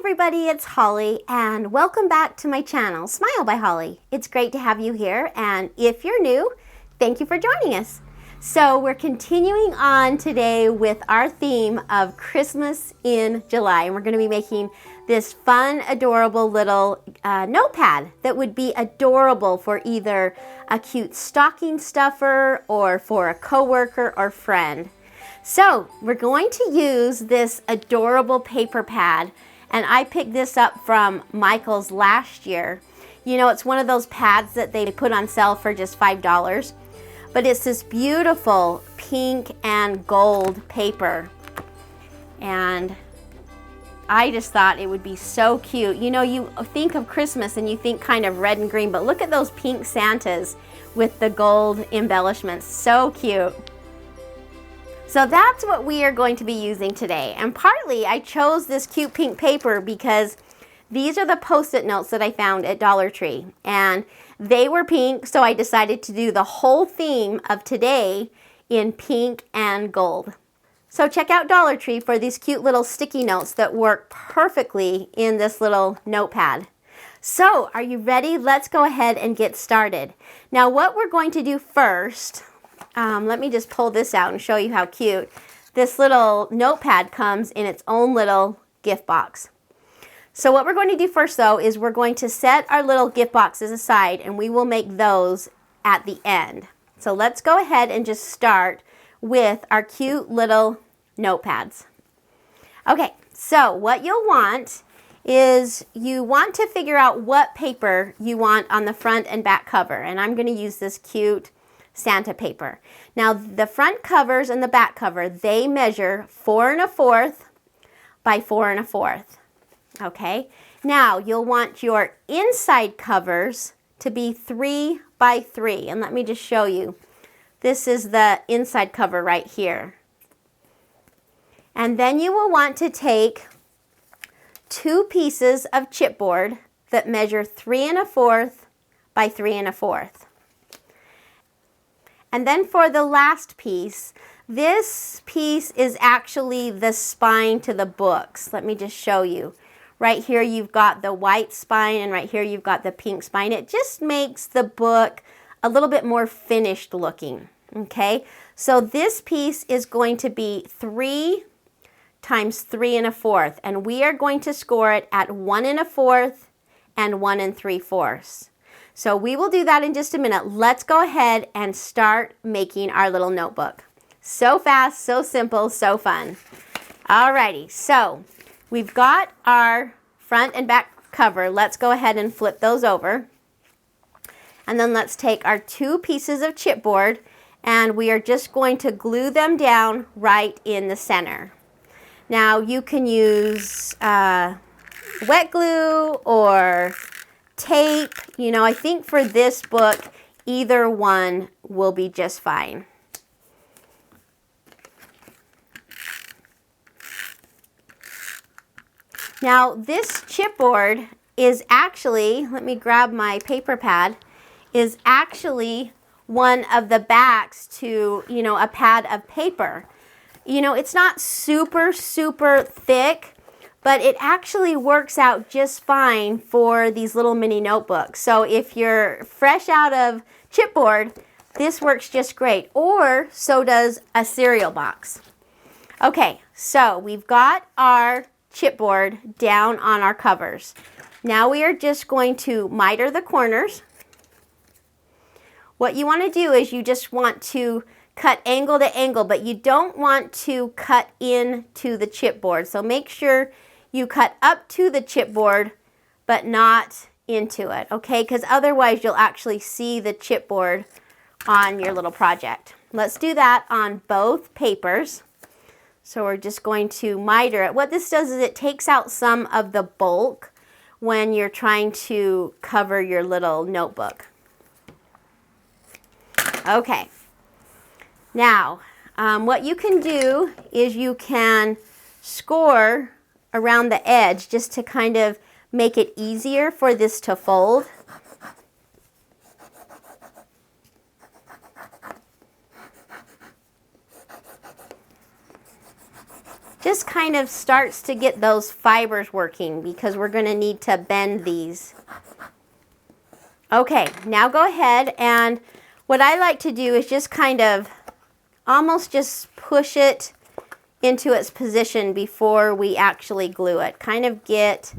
everybody, it's Holly and welcome back to my channel, Smile by Holly. It's great to have you here, and if you're new, thank you for joining us. So we're continuing on today with our theme of Christmas in July, and we're going to be making this fun, adorable little notepad that would be adorable for either a cute stocking stuffer or for a coworker or friend. So we're going to use this adorable paper pad, and I picked this up from Michael's last year. You know, it's one of those pads that they put on sale for just $5, but it's this beautiful pink and gold paper, and I just thought it would be so cute. You know, you think of Christmas and you think kind of red and green, but look at those pink Santas with the gold embellishments. So cute. So that's what we are going to be using today. And partly I chose this cute pink paper because these are the Post-it notes that I found at Dollar Tree. And they were pink, so I decided to do the whole theme of today in pink and gold. So check out Dollar Tree for these cute little sticky notes that work perfectly in this little notepad. So are you ready? Let's go ahead and get started. Now what we're going to do first, let me just pull this out and show you how cute. This little notepad comes in its own little gift box. So what we're going to do first though is we're going to set our little gift boxes aside, and we will make those at the end. So let's go ahead and just start with our cute little notepads. Okay, so what you'll want is you want to figure out what paper you want on the front and back cover, and I'm going to use this cute Santa paper. Now the front covers and the back cover, they measure 4 1/4 by 4 1/4. Okay, now you'll want your inside covers to be 3 by 3, and let me just show you. This is the inside cover right here. And then you will want to take 2 pieces of chipboard that measure 3 1/4 by 3 1/4. And then for the last piece, this piece is actually the spine to the books. Let me just show you. Right here you've got the white spine, and right here you've got the pink spine. It just makes the book a little bit more finished looking. Okay, so this piece is going to be 3 times 3 1/4, and we are going to score it at 1 1/4 and 1 3/4. So we will do that in just a minute. Let's go ahead and start making our little notebook. So fast, so simple, so fun. Alrighty, so we've got our front and back cover. Let's go ahead and flip those over. And then let's take our 2 pieces of chipboard, and we are just going to glue them down right in the center. Now you can use wet glue or tape. You know, I think for this book, either one will be just fine. Now this chipboard is actually, let me grab my paper pad, is actually one of the backs to, you know, a pad of paper. You know, it's not super thick, but it actually works out just fine for these little mini notebooks. So if you're fresh out of chipboard, this works just great, or so does a cereal box. Okay, so we've got our chipboard down on our covers. Now we are just going to miter the corners. What you want to do is you just want to cut angle to angle, but you don't want to cut into the chipboard. So make sure you cut up to the chipboard, but not into it, okay? Because otherwise you'll actually see the chipboard on your little project. Let's do that on both papers. So we're just going to miter it. What this does is it takes out some of the bulk when you're trying to cover your little notebook. Okay. Now, what you can do is you can score around the edge just to kind of make it easier for this to fold. just kind of starts to get those fibers working because we're going to need to bend these. Okay, now go ahead, and what I like to do is just kind of almost just push it into its position before we actually glue it. Kind of get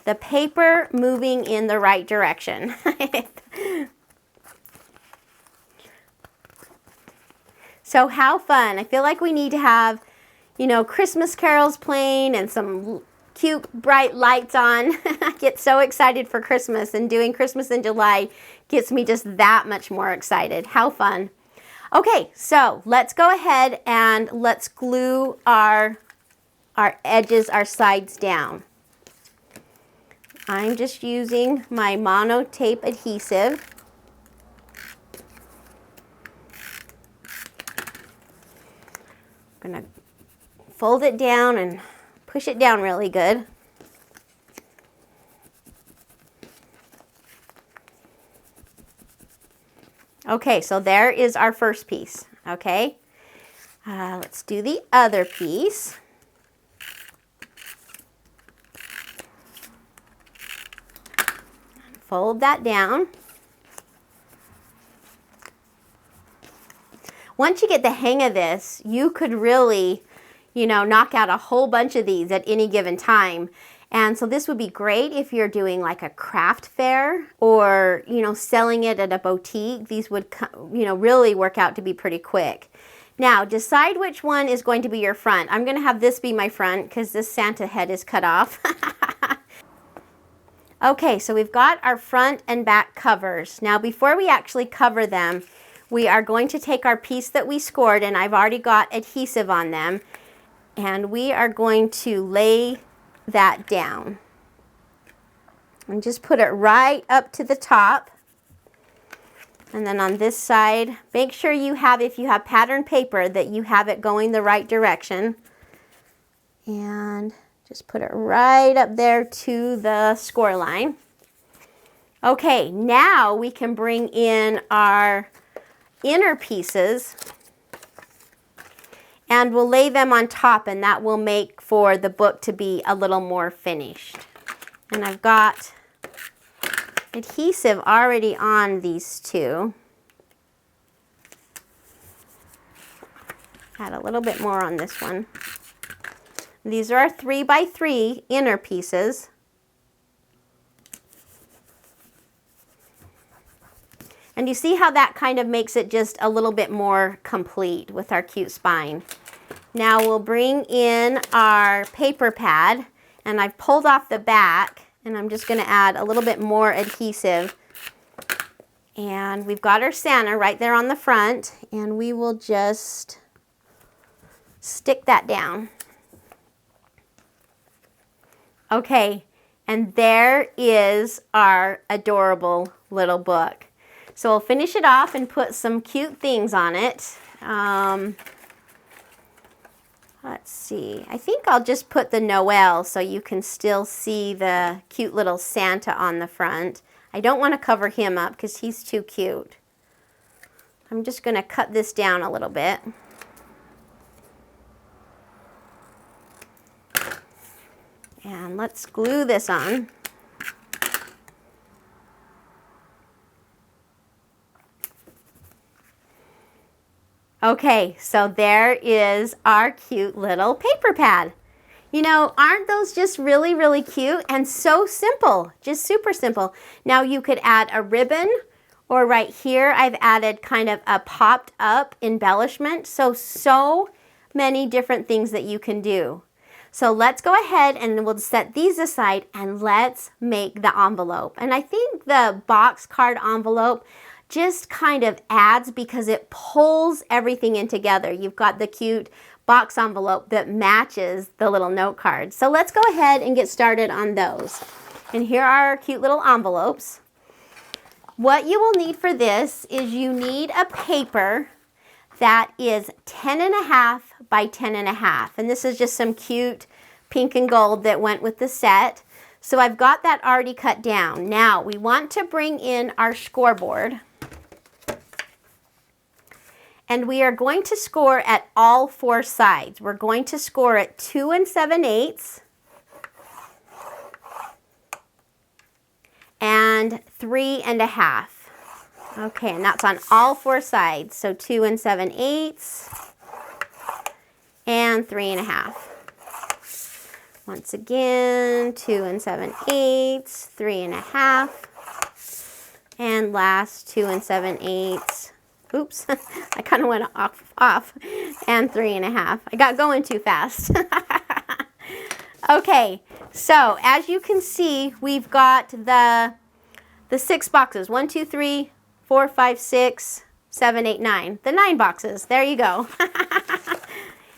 the paper moving in the right direction. So how fun. I feel like we need to have, you know, Christmas carols playing and some cute bright lights on. I get so excited for Christmas, and doing Christmas in July gets me just that much more excited. How fun. Okay, so let's go ahead and let's glue our edges, our sides down. I'm just using my mono tape adhesive. I'm gonna fold it down and push it down really good. Okay, so there is our first piece, okay? Let's do the other piece. Fold that down. Once you get the hang of this, you could really, you know, knock out a whole bunch of these at any given time. And so this would be great if you're doing like a craft fair or, you know, selling it at a boutique. These would, you know, really work out to be pretty quick. Now, decide which one is going to be your front. I'm going to have this be my front because this Santa head is cut off. Okay, so we've got our front and back covers. Now, before we actually cover them, we are going to take our piece that we scored, and I've already got adhesive on them, and we are going to lay that down and just put it right up to the top. And then on this side, make sure you have, if you have pattern paper, that you have it going the right direction, and just put it right up there to the score line. Okay, now we can bring in our inner pieces and we'll lay them on top, and that will make for the book to be a little more finished. And I've got adhesive already on these two. Add a little bit more on this one. These are our 3x3 inner pieces. And you see how that kind of makes it just a little bit more complete with our cute spine. Now we'll bring in our paper pad, and I've pulled off the back, and I'm just going to add a little bit more adhesive. And we've got our Santa right there on the front, and we will just stick that down. Okay, and there is our adorable little book. So we'll finish it off and put some cute things on it. Let's see, I think I'll just put the Noel so you can still see the cute little Santa on the front. I don't want to cover him up because he's too cute. I'm just going to cut this down a little bit. And let's glue this on. Okay, so there is our cute little paper pad. You know, aren't those just really, really cute and so simple, just super simple. Now you could add a ribbon, or right here I've added kind of a popped up embellishment. So many different things that you can do. So let's go ahead and we'll set these aside and let's make the envelope. And I think the box card envelope just kind of adds because it pulls everything in together. You've got the cute box envelope that matches the little note card. So let's go ahead and get started on those. And here are our cute little envelopes. What you will need for this is you need a paper that is 10.5 by 10.5. And this is just some cute pink and gold that went with the set. So I've got that already cut down. Now we want to bring in our scoreboard. And we are going to score at all 4 sides. We're going to score at 2 7/8 and 3 1/2. Okay, and that's on all 4 sides. So 2 7/8 and 3 1/2. Once again, 2 7/8, 3 1/2, and last 2 7/8. Oops, I kind of went off, and 3 1/2. I got going too fast. Okay, so as you can see, we've got the 6 boxes. 1, 2, 3, 4, 5, 6, 7, 8, 9. The 9 boxes. There you go.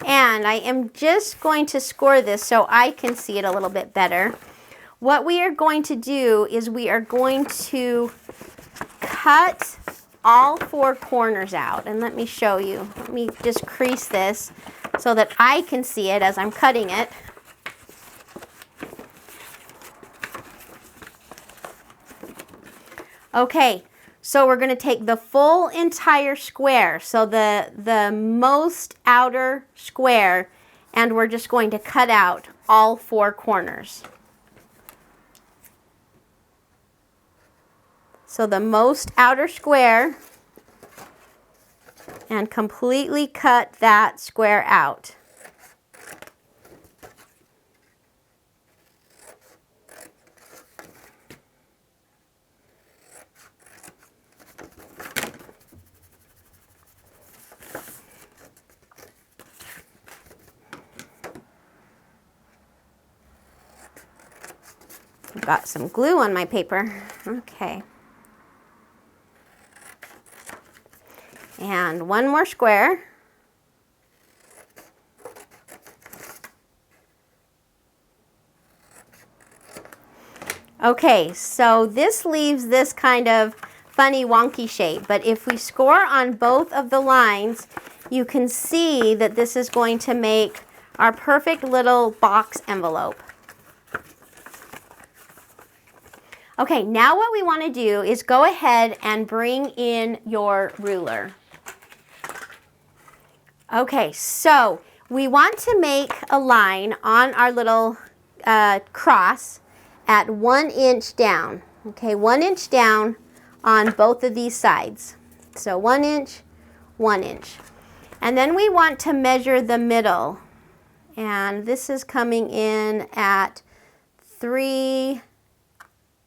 And I am just going to score this so I can see it a little bit better. What we are going to do is we are going to cut all 4 corners out. And let me show you. Let me just crease this so that I can see it as I'm cutting it. Okay, so we're going to take the full entire square, so the most outer square, and we're just going to cut out all 4 corners. So the most outer square, and completely cut that square out. I've got some glue on my paper. Okay. And one more square. Okay, so this leaves this kind of funny wonky shape, but if we score on both of the lines, you can see that this is going to make our perfect little box envelope. Okay, now what we want to do is go ahead and bring in your ruler. Okay, so we want to make a line on our little cross at 1 inch down. Okay, 1 inch down on both of these sides. So 1 inch, 1 inch. And then we want to measure the middle. And this is coming in at 3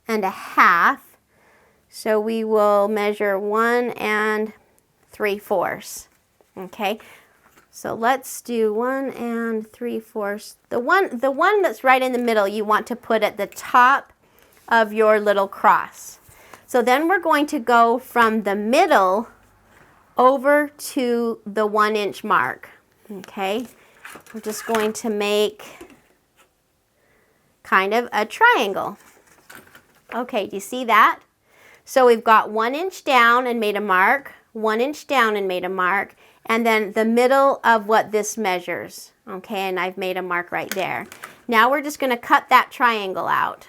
1/2. So we will measure 1 3/4. Okay. So let's do 1 3/4. The one that's right in the middle you want to put at the top of your little cross. So then we're going to go from the middle over to the 1 inch mark. Okay, we're just going to make kind of a triangle. Okay, do you see that? So we've got 1 inch down and made a mark, 1 inch down and made a mark, and then the middle of what this measures. Okay, and I've made a mark right there. Now we're just going to cut that triangle out.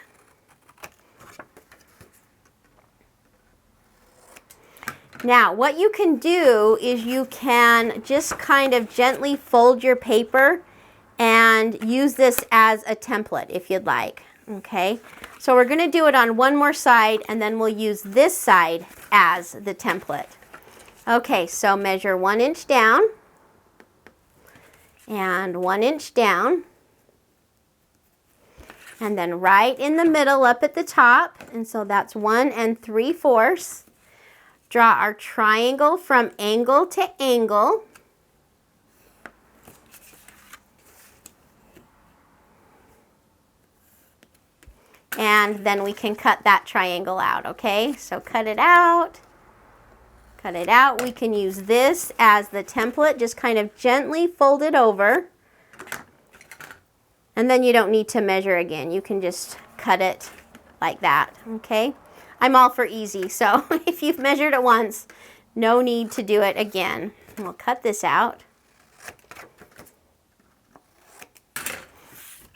Now, what you can do is you can just kind of gently fold your paper and use this as a template if you'd like. Okay, so we're going to do it on one more side, and then we'll use this side as the template. Okay, so measure 1 inch down and 1 inch down, and then right in the middle up at the top, and so that's 1 3/4. Draw our triangle from angle to angle. And then we can cut that triangle out, okay? So cut it out. Cut it out. We can use this as the template. Just kind of gently fold it over. And then you don't need to measure again. You can just cut it like that, okay? I'm all for easy, so if you've measured it once, no need to do it again. We'll cut this out.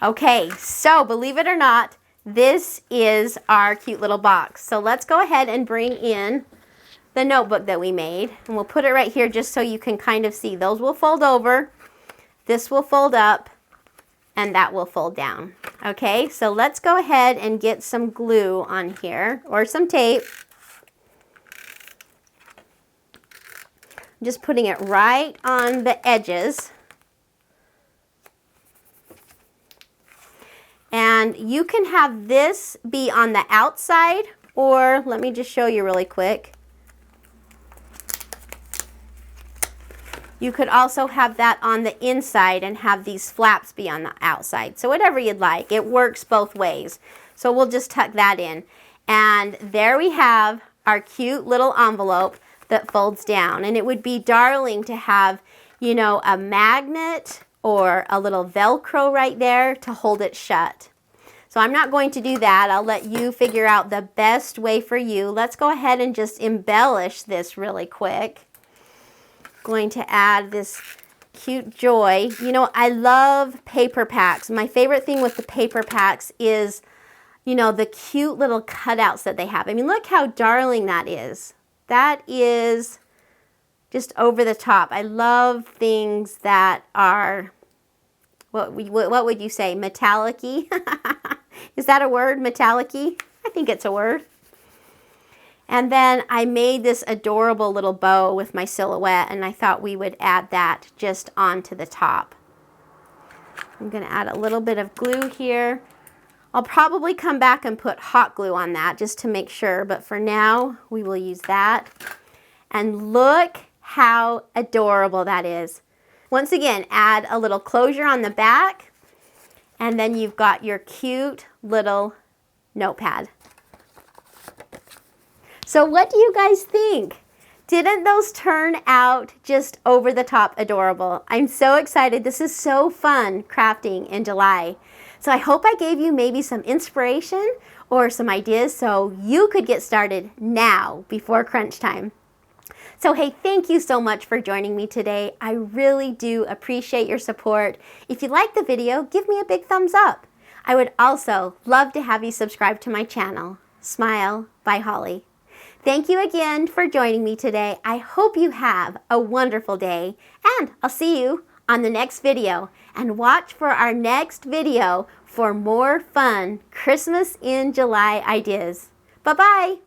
Okay, so believe it or not, this is our cute little box. So let's go ahead and bring in the notebook that we made. And we'll put it right here just so you can kind of see. Those will fold over, this will fold up, and that will fold down. Okay, so let's go ahead and get some glue on here, or some tape. I'm just putting it right on the edges. And you can have this be on the outside, or let me just show you really quick. You could also have that on the inside and have these flaps be on the outside. So whatever you'd like, it works both ways. So we'll just tuck that in. And there we have our cute little envelope that folds down. And it would be darling to have, you know, a magnet or a little Velcro right there to hold it shut. So I'm not going to do that. I'll let you figure out the best way for you. Let's go ahead and just embellish this really quick. Going to add this cute joy. You know, I love paper packs. My favorite thing with the paper packs is, you know, the cute little cutouts that they have. I mean, look how darling that is. That is just over the top. I love things that are, what would you say, metallic-y? Is that a word, metallic-y? I think it's a word. And then I made this adorable little bow with my silhouette, and I thought we would add that just onto the top. I'm going to add a little bit of glue here. I'll probably come back and put hot glue on that just to make sure, but for now we will use that. And look how adorable that is. Once again, add a little closure on the back, and then you've got your cute little notepad. So what do you guys think? Didn't those turn out just over the top adorable? I'm so excited. This is so fun crafting in July. So I hope I gave you maybe some inspiration or some ideas so you could get started now before crunch time. So hey, thank you so much for joining me today. I really do appreciate your support. If you liked the video, give me a big thumbs up. I would also love to have you subscribe to my channel, Smile by Holly. Thank you again for joining me today. I hope you have a wonderful day, and I'll see you on the next video. And watch for our next video for more fun Christmas in July ideas. Bye-bye.